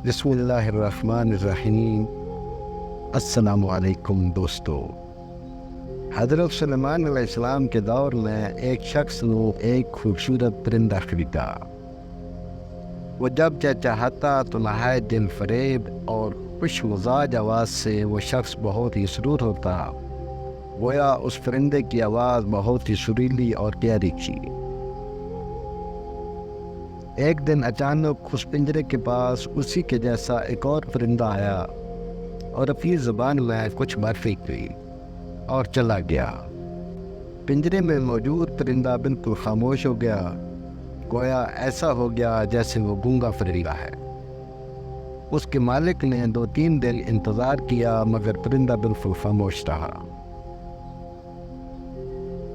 بسم اللہ الرحمن الرحیم۔ السلام علیکم دوستو۔ حضرت سلیمان علیہ السلام کے دور میں ایک شخص نے ایک خوبصورت پرندہ خریدا۔ وہ جب چاہتا تو نہایت دل فریب اور خوش مزاج آواز سے وہ شخص بہت ہی سرور ہوتا، گویا اس پرندے کی آواز بہت ہی سریلی اور پیاری تھی۔ ایک دن اچانک اس پنجرے کے پاس اسی کے جیسا ایک اور پرندہ آیا اور اپنی زبان میں کچھ برفی کی اور چلا گیا۔ پنجرے میں موجود پرندہ بالکل خاموش ہو گیا، گویا ایسا ہو گیا جیسے وہ گونگا پرندہ ہے۔ اس کے مالک نے 2-3 دن انتظار کیا مگر پرندہ بالکل خاموش رہا۔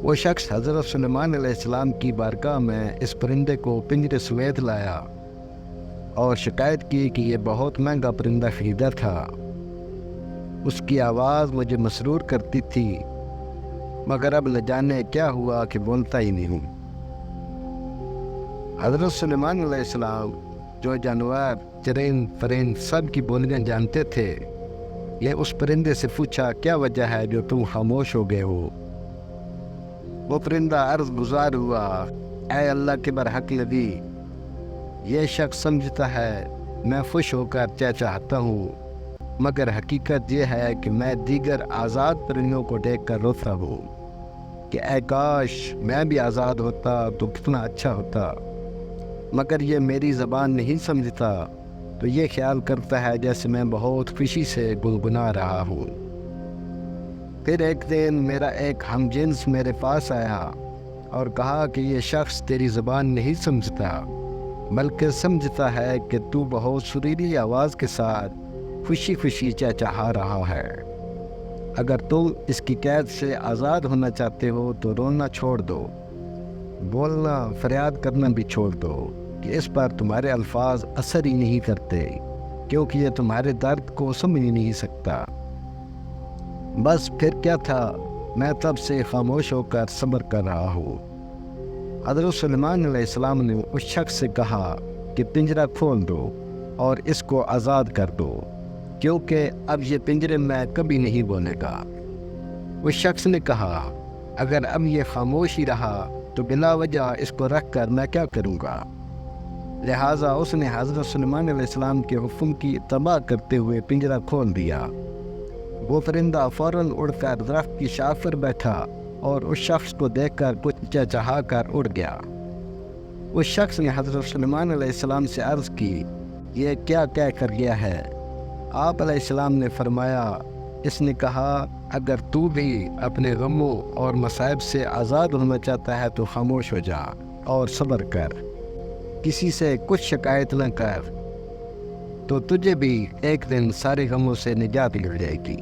وہ شخص حضرت سلیمان علیہ السلام کی بارگاہ میں اس پرندے کو پنجرے سمیت لایا اور شکایت کی کہ یہ بہت مہنگا پرندہ خریدا تھا، اس کی آواز مجھے مسرور کرتی تھی مگر اب نہ جانے کیا ہوا کہ بولتا ہی نہیں ہوں۔ حضرت سلیمان علیہ السلام جو جانور، چرند، پرند سب کی بولیاں جانتے تھے، یہ اس پرندے سے پوچھا کیا وجہ ہے جو تم خاموش ہو گئے ہو؟ وہ پرندہ عرض گزار ہوا، اے اللہ کے برحق نبی، یہ شخص سمجھتا ہے میں خوش ہو کر چاہتا ہوں، مگر حقیقت یہ ہے کہ میں دیگر آزاد پرندوں کو دیکھ کر روتا ہوں کہ اے کاش میں بھی آزاد ہوتا تو کتنا اچھا ہوتا، مگر یہ میری زبان نہیں سمجھتا تو یہ خیال کرتا ہے جیسے میں بہت خوشی سے گنگنا رہا ہوں۔ پھر ایک دن میرا ایک ہم جنس میرے پاس آیا اور کہا کہ یہ شخص تیری زبان نہیں سمجھتا بلکہ سمجھتا ہے کہ تو بہت سریلی آواز کے ساتھ خوشی خوشی چہچہا رہا ہے۔ اگر تم اس کی قید سے آزاد ہونا چاہتے ہو تو رونا چھوڑ دو، بولنا فریاد کرنا بھی چھوڑ دو کہ اس پر تمہارے الفاظ اثر ہی نہیں کرتے کیونکہ یہ تمہارے درد کو سمجھ ہی نہیں سکتا۔ بس پھر کیا تھا، میں تب سے خاموش ہو کر صبر کر رہا ہوں۔ حضرت سلیمان علیہ السلام نے اس شخص سے کہا کہ پنجرہ کھول دو اور اس کو آزاد کر دو کیونکہ اب یہ پنجرے میں کبھی نہیں بولے گا۔ اس شخص نے کہا اگر اب یہ خاموش ہی رہا تو بلا وجہ اس کو رکھ کر میں کیا کروں گا؟ لہٰذا اس نے حضرت سلیمان علیہ السلام کے حکم کی اتباع کرتے ہوئے پنجرہ کھول دیا۔ وہ پرندہ فوراً اڑ کر درخت کی شاخ پر بیٹھا اور اس شخص کو دیکھ کر کچھ چہچہا کر اڑ گیا۔ اس شخص نے حضرت سلیمان علیہ السلام سے عرض کی یہ کیا کہہ کر گیا ہے؟ آپ علیہ السلام نے فرمایا، اس نے کہا اگر تو بھی اپنے غموں اور مصائب سے آزاد ہونا چاہتا ہے تو خاموش ہو جا اور صبر کر، کسی سے کچھ شکایت نہ کر، تو تجھے بھی ایک دن سارے غموں سے نجات مل جائے گی۔